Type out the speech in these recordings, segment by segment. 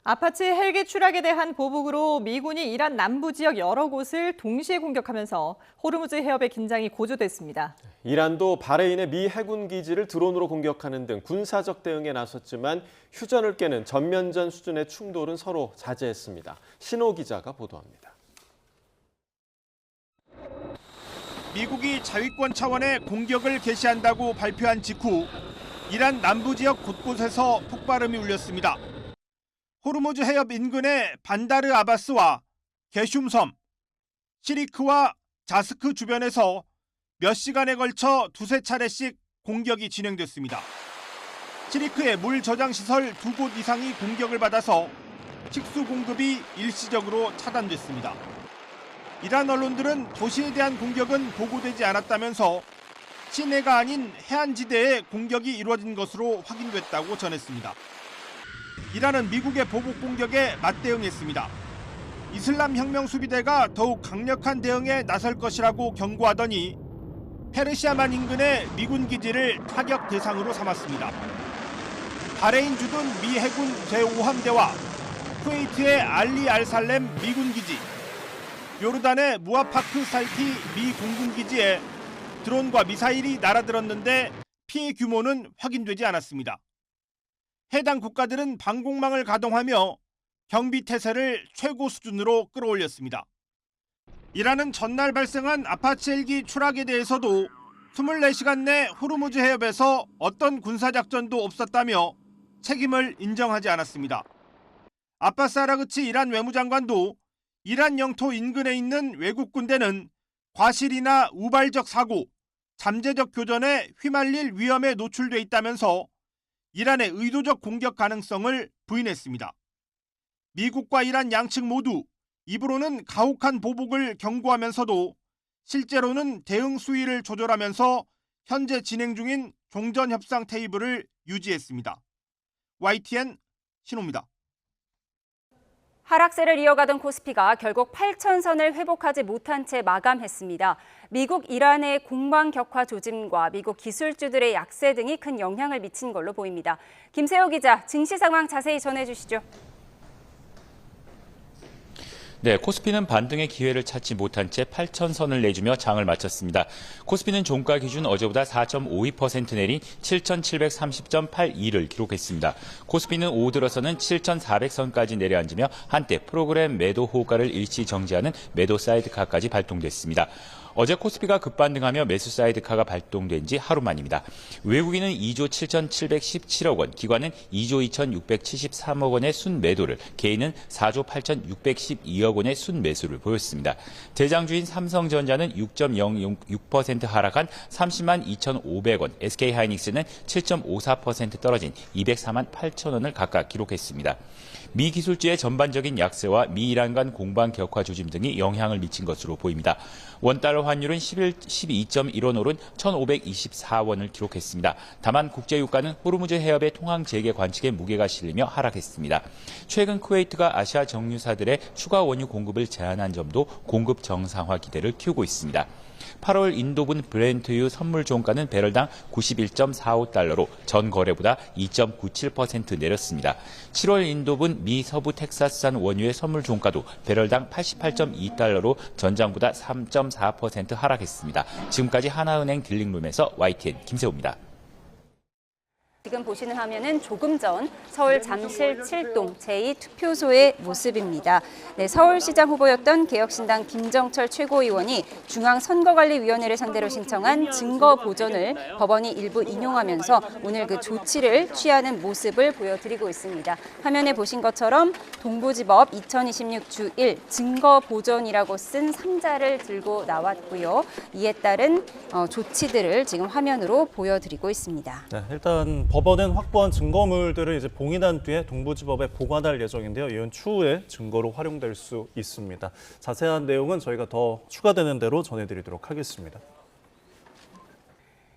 아파치 헬기 추락에 대한 보복으로 미군이 이란 남부 지역 여러 곳을 동시에 공격하면서 호르무즈 해협의 긴장이 고조됐습니다. 이란도 바레인의 미 해군 기지를 드론으로 공격하는 등 군사적 대응에 나섰지만 휴전을 깨는 전면전 수준의 충돌은 서로 자제했습니다. 신호 기자가 보도합니다. 미국이 자위권 차원의 공격을 개시한다고 발표한 직후 이란 남부 지역 곳곳에서 폭발음이 울렸습니다. 호르무즈 해협 인근의 반다르 아바스와 게슘섬, 시리크와 자스크 주변에서 몇 시간에 걸쳐 두세 차례씩 공격이 진행됐습니다. 시리크의 물 저장 시설 2곳 이상이 공격을 받아서 식수 공급이 일시적으로 차단됐습니다. 이란 언론들은 도시에 대한 공격은 보고되지 않았다면서 시내가 아닌 해안지대에 공격이 이루어진 것으로 확인됐다고 전했습니다. 이란은 미국의 보복 공격에 맞대응했습니다. 이슬람 혁명 수비대가 더욱 강력한 대응에 나설 것이라고 경고하더니 페르시아만 인근의 미군 기지를 타격 대상으로 삼았습니다. 바레인 주둔 미 해군 제5함대와 쿠웨이트의 알리 알살렘 미군 기지, 요르단의 무아파크 사이티 미 공군 기지에 드론과 미사일이 날아들었는데 피해 규모는 확인되지 않았습니다. 해당 국가들은 방공망을 가동하며 경비 태세를 최고 수준으로 끌어올렸습니다. 이란은 전날 발생한 아파치 헬기 추락에 대해서도 24시간 내 호르무즈 해협에서 어떤 군사작전도 없었다며 책임을 인정하지 않았습니다. 아바스 아라그치 이란 외무장관도 이란 영토 인근에 있는 외국 군대는 과실이나 우발적 사고, 잠재적 교전에 휘말릴 위험에 노출돼 있다면서 이란의 의도적 공격 가능성을 부인했습니다. 미국과 이란 양측 모두 입으로는 가혹한 보복을 경고하면서도 실제로는 대응 수위를 조절하면서 현재 진행 중인 종전 협상 테이블을 유지했습니다. YTN 신호입니다. 하락세를 이어가던 코스피가 결국 8,000선을 회복하지 못한 채 마감했습니다. 미국 이란의 공방 격화 조짐과 미국 기술주들의 약세 등이 큰 영향을 미친 걸로 보입니다. 김세호 기자, 증시 상황 자세히 전해주시죠. 네, 코스피는 반등의 기회를 찾지 못한 채 8,000선을 내주며 장을 마쳤습니다. 코스피는 종가 기준 어제보다 4.52% 내린 7,730.82를 기록했습니다. 코스피는 오후 들어서는 7,400선까지 내려앉으며 한때 프로그램 매도 호가를 일시 정지하는 매도 사이드카까지 발동됐습니다. 어제 코스피가 급반등하며 매수 사이드카가 발동된 지 하루 만입니다. 외국인은 2조 7,717억 원, 기관은 2조 2,673억 원의 순매도를, 개인은 4조 8,612억 원의 순매수를 보였습니다. 대장주인 삼성전자는 6.06% 하락한 30만 2,500원, SK하이닉스는 7.54% 떨어진 204만 8천 원을 각각 기록했습니다. 미 기술주의 전반적인 약세와 미 이란 간 공방 격화 조짐 등이 영향을 미친 것으로 보입니다. 원달러 환율은 12.15원 오른 1,524원을 기록했습니다. 다만 국제유가는 호르무즈 해협의 통항 재개 관측에 무게가 실리며 하락했습니다. 최근 쿠웨이트가 아시아 정유사들의 추가 원유 공급을 제한한 점도 공급 정상화 기대를 키우고 있습니다. 8월 인도분 브렌트유 선물 종가는 배럴당 91.45달러로 전 거래보다 2.97% 내렸습니다. 7월 인도분 미 서부 텍사스산 원유의 선물 종가도 배럴당 88.2달러로 전장보다 3.4% 하락했습니다. 지금까지 하나은행 딜링룸에서 YTN 김세호입니다. 지금 보시는 화면은 조금 전 서울 잠실 7동 제2투표소의 모습입니다. 네, 서울시장 후보였던 개혁신당 김정철 최고위원이 중앙선거관리위원회를 상대로 신청한 증거 보존을 법원이 일부 인용하면서 오늘 그 조치를 취하는 모습을 보여드리고 있습니다. 화면에 보신 것처럼 동부지법 2026 주 1 증거 보존이라고 쓴 상자를 들고 나왔고요. 이에 따른 조치들을 지금 화면으로 보여드리고 있습니다. 네, 일단 법원은 확보한 증거물들을 이제 봉인한 뒤에 동부지법에 보관할 예정인데요. 이건 추후에 증거로 활용될 수 있습니다. 자세한 내용은 저희가 더 추가되는 대로 전해드리도록 하겠습니다.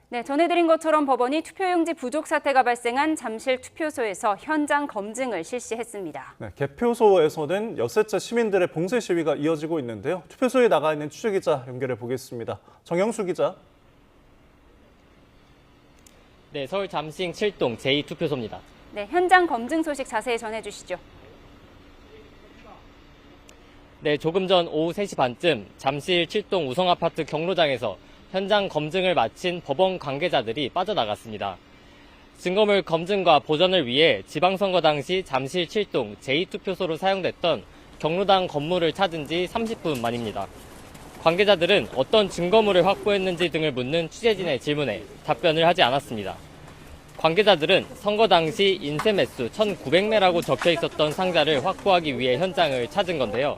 네, 전해드린 것처럼 법원이 투표용지 부족 사태가 발생한 잠실 투표소에서 현장 검증을 실시했습니다. 네, 개표소에서는 엿새째 시민들의 봉쇄 시위가 이어지고 있는데요. 투표소에 나가 있는 취재기자 연결해 보겠습니다. 정영수 기자. 네, 서울 잠실 7동 제2투표소입니다. 네, 현장 검증 소식 자세히 전해주시죠. 네, 조금 전 오후 3시 반쯤 잠실 7동 우성아파트 경로장에서 현장 검증을 마친 법원 관계자들이 빠져나갔습니다. 증거물 검증과 보전을 위해 지방선거 당시 잠실 7동 제2투표소로 사용됐던 경로당 건물을 찾은 지 30분 만입니다. 관계자들은 어떤 증거물을 확보했는지 등을 묻는 취재진의 질문에 답변을 하지 않았습니다. 관계자들은 선거 당시 인쇄 매수 1,900매라고 적혀 있었던 상자를 확보하기 위해 현장을 찾은 건데요.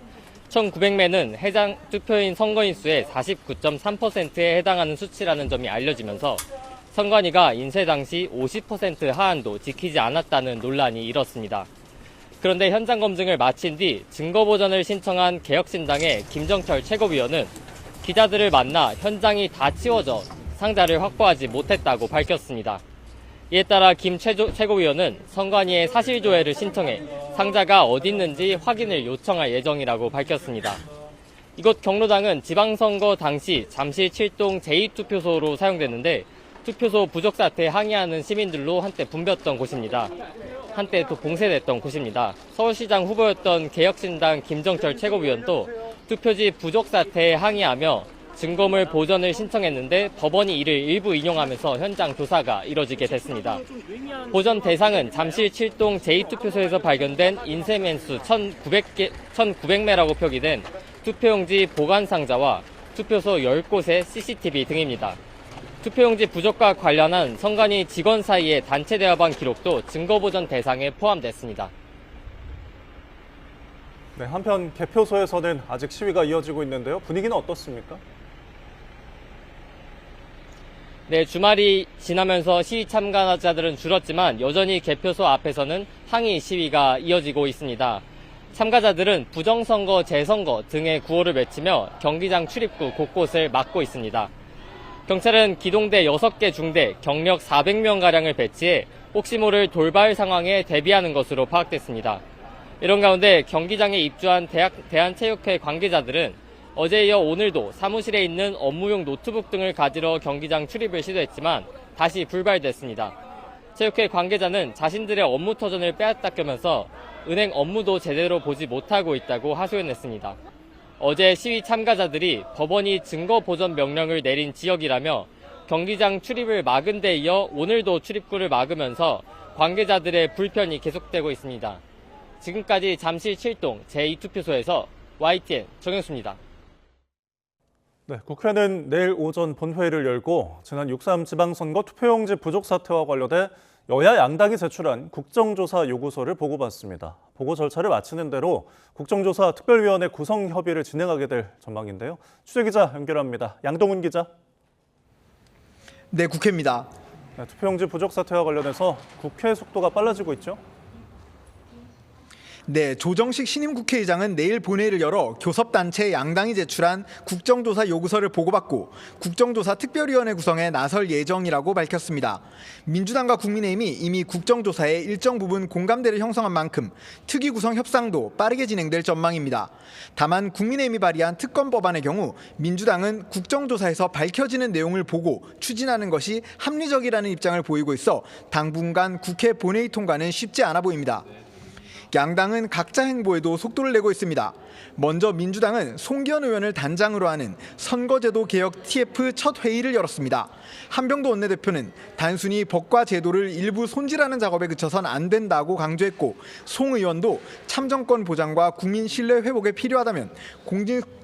1,900매는 해당 투표인 선거인 수의 49.3%에 해당하는 수치라는 점이 알려지면서 선관위가 인쇄 당시 50% 하한도 지키지 않았다는 논란이 일었습니다. 그런데 현장 검증을 마친 뒤 증거 보전을 신청한 개혁신당의 김정철 최고위원은 기자들을 만나 현장이 다 치워져 상자를 확보하지 못했다고 밝혔습니다. 이에 따라 김 최고위원은 선관위에 사실조회를 신청해 상자가 어디 있는지 확인을 요청할 예정이라고 밝혔습니다. 이곳 경로당은 지방선거 당시 잠실 7동 제2투표소로 사용됐는데 투표소 부족 사태에 항의하는 시민들로 한때 붐볐던 곳입니다. 한때 또 봉쇄됐던 곳입니다. 서울시장 후보였던 개혁신당 김정철 최고위원도 투표지 부족 사태에 항의하며 증거물 보전을 신청했는데 법원이 이를 일부 인용하면서 현장 조사가 이뤄지게 됐습니다. 보전 대상은 잠실 7동 제2투표소에서 발견된 인쇄맨수 1,900매라고 표기된 투표용지 보관상자와 투표소 10곳의 CCTV 등입니다. 투표용지 부족과 관련한 선관위 직원 사이의 단체 대화방 기록도 증거보전 대상에 포함됐습니다. 네, 한편 개표소에서는 아직 시위가 이어지고 있는데요. 분위기는 어떻습니까? 네, 주말이 지나면서 시위 참가자들은 줄었지만 여전히 개표소 앞에서는 항의 시위가 이어지고 있습니다. 참가자들은 부정선거, 재선거 등의 구호를 외치며 경기장 출입구 곳곳을 막고 있습니다. 경찰은 기동대 6개 중대, 경력 400명가량을 배치해 혹시 모를 돌발 상황에 대비하는 것으로 파악됐습니다. 이런 가운데 경기장에 입주한 대한체육회 관계자들은 어제에 이어 오늘도 사무실에 있는 업무용 노트북 등을 가지러 경기장 출입을 시도했지만 다시 불발됐습니다. 체육회 관계자는 자신들의 업무 터전을 빼앗겼다면서 은행 업무도 제대로 보지 못하고 있다고 하소연했습니다. 어제 시위 참가자들이 법원이 증거 보전 명령을 내린 지역이라며 경기장 출입을 막은 데 이어 오늘도 출입구를 막으면서 관계자들의 불편이 계속되고 있습니다. 지금까지 잠실 7동 제2투표소에서 YTN 정영수입니다. 네, 국회는 내일 오전 본회의를 열고 지난 6.3 지방선거 투표용지 부족 사태와 관련해 여야 양당이 제출한 국정조사 요구서를 보고받습니다. 보고 절차를 마치는 대로 국정조사 특별위원회 구성 협의를 진행하게 될 전망인데요. 취재기자 연결합니다. 양동훈 기자. 네, 국회입니다. 네, 투표용지 부족 사태와 관련해서 국회 속도가 빨라지고 있죠? 네, 조정식 신임 국회의장은 내일 본회의를 열어 교섭단체 양당이 제출한 국정조사 요구서를 보고받고 국정조사 특별위원회 구성에 나설 예정이라고 밝혔습니다. 민주당과 국민의힘이 이미 국정조사에 일정 부분 공감대를 형성한 만큼 특위 구성 협상도 빠르게 진행될 전망입니다. 다만 국민의힘이 발의한 특검 법안의 경우 민주당은 국정조사에서 밝혀지는 내용을 보고 추진하는 것이 합리적이라는 입장을 보이고 있어 당분간 국회 본회의 통과는 쉽지 않아 보입니다. 양당은 각자 행보에도 속도를 내고 있습니다. 먼저 민주당은 송기현 의원을 단장으로 하는 선거제도 개혁 TF 첫 회의를 열었습니다. 한병도 원내대표는 단순히 법과 제도를 일부 손질하는 작업에 그쳐선 안 된다고 강조했고, 송 의원도 참정권 보장과 국민 신뢰 회복에 필요하다면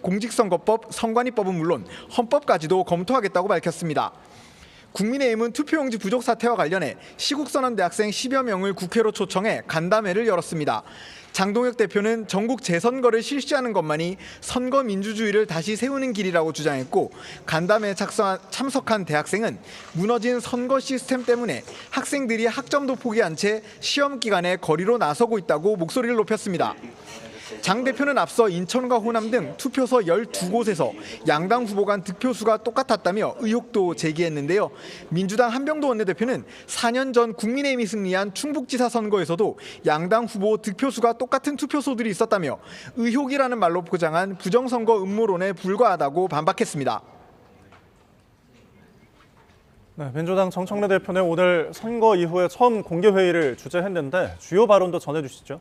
공직선거법, 선관위법은 물론 헌법까지도 검토하겠다고 밝혔습니다. 국민의힘은 투표용지 부족 사태와 관련해 시국선언 대학생 10여 명을 국회로 초청해 간담회를 열었습니다. 장동혁 대표는 전국 재선거를 실시하는 것만이 선거 민주주의를 다시 세우는 길이라고 주장했고, 간담회에 참석한 대학생은 무너진 선거 시스템 때문에 학생들이 학점도 포기한 채 시험 기간에 거리로 나서고 있다고 목소리를 높였습니다. 장 대표는 앞서 인천과 호남 등 투표소 12곳에서 양당 후보 간 득표수가 똑같았다며 의혹도 제기했는데요. 민주당 한병도 원내대표는 4년 전 국민의힘이 승리한 충북지사 선거에서도 양당 후보 득표수가 똑같은 투표소들이 있었다며 의혹이라는 말로 포장한 부정선거 음모론에 불과하다고 반박했습니다. 네, 민주당 정청래 대표는 오늘 선거 이후에 처음 공개회의를 주재했는데 주요 발언도 전해주시죠.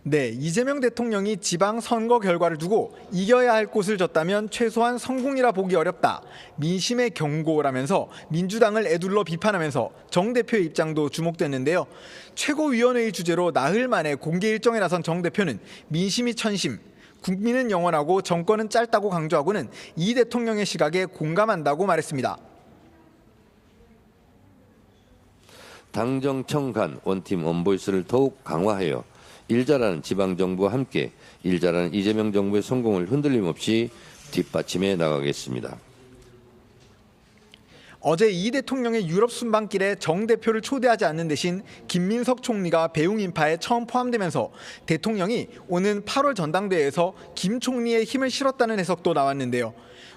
네, 이재명 대통령이 지방 선거 결과를 두고 이겨야 할 곳을 졌다면 최소한 성공이라 보기 어렵다. 민심의 경고라면서 민주당을 에둘러 비판하면서 정 대표의 입장도 주목됐는데요. 최고위원회의 주제로 나흘 만에 공개 일정에 나선 정 대표는 민심이 천심, 국민은 영원하고 정권은 짧다고 강조하고는 이 대통령의 시각에 공감한다고 말했습니다. 당정청 간 원팀 원보이스를 더욱 강화하여 일 잘하는 지방정부와 함께 일 잘하는 이재명 정부의 성공을 흔들림 없이 뒷받침해 나가겠습니다. 어제 이 대통령의 유럽 순방길에 정 대표를 초대하지 않는 대신 김민석 총리가 배웅 인파에 처음 포함되면서 대통령이 오는 8월 전당대회에서 김 총리의 힘을 실었다는 해석도 나왔는데요.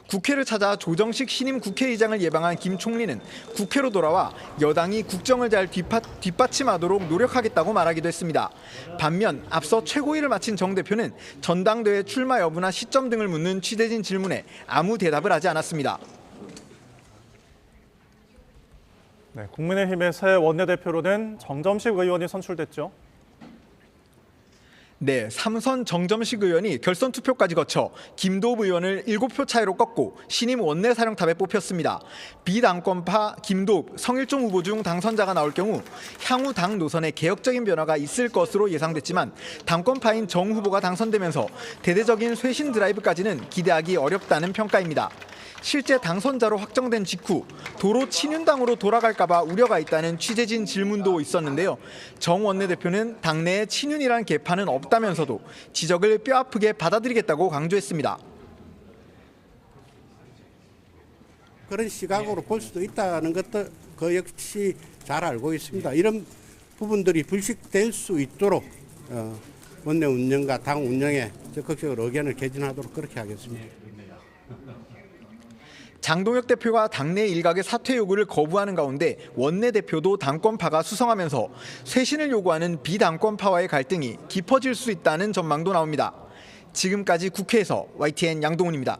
국회를 찾아 조정식 신임 국회의장을 예방한 김 총리는 국회로 돌아와 여당이 국정을 잘 뒷받침하도록 노력하겠다고 말하기도 했습니다. 반면 앞서 최고위를 마친 정 대표는 전당대회 출마 여부나 시점 등을 묻는 취재진 질문에 아무 대답을 하지 않았습니다. 네, 국민의힘의 새 원내대표로는 정점식 의원이 선출됐죠. 네, 3선 정점식 의원이 결선 투표까지 거쳐 김도읍 의원을 7표 차이로 꺾고 신임 원내사령탑에 뽑혔습니다. 비당권파 김도읍, 성일종 후보 중 당선자가 나올 경우 향후 당 노선에 개혁적인 변화가 있을 것으로 예상됐지만 당권파인 정 후보가 당선되면서 대대적인 쇄신 드라이브까지는 기대하기 어렵다는 평가입니다. 실제 당선자로 확정된 직후 도로 친윤당으로 돌아갈까 봐 우려가 있다는 취재진 질문도 있었는데요. 정 원내대표는 당내에 친윤이란 계파는 없다면서도 지적을 뼈아프게 받아들이겠다고 강조했습니다. 그런 시각으로 볼 수도 있다는 것도 그 역시 잘 알고 있습니다. 이런 부분들이 불식될 수 있도록 원내 운영과 당 운영에 적극적으로 의견을 개진하도록 그렇게 하겠습니다. 장동혁 대표가 당내 일각의 사퇴 요구를 거부하는 가운데 원내대표도 당권파가 수성하면서 쇄신을 요구하는 비당권파와의 갈등이 깊어질 수 있다는 전망도 나옵니다. 지금까지 국회에서 YTN 양동훈입니다.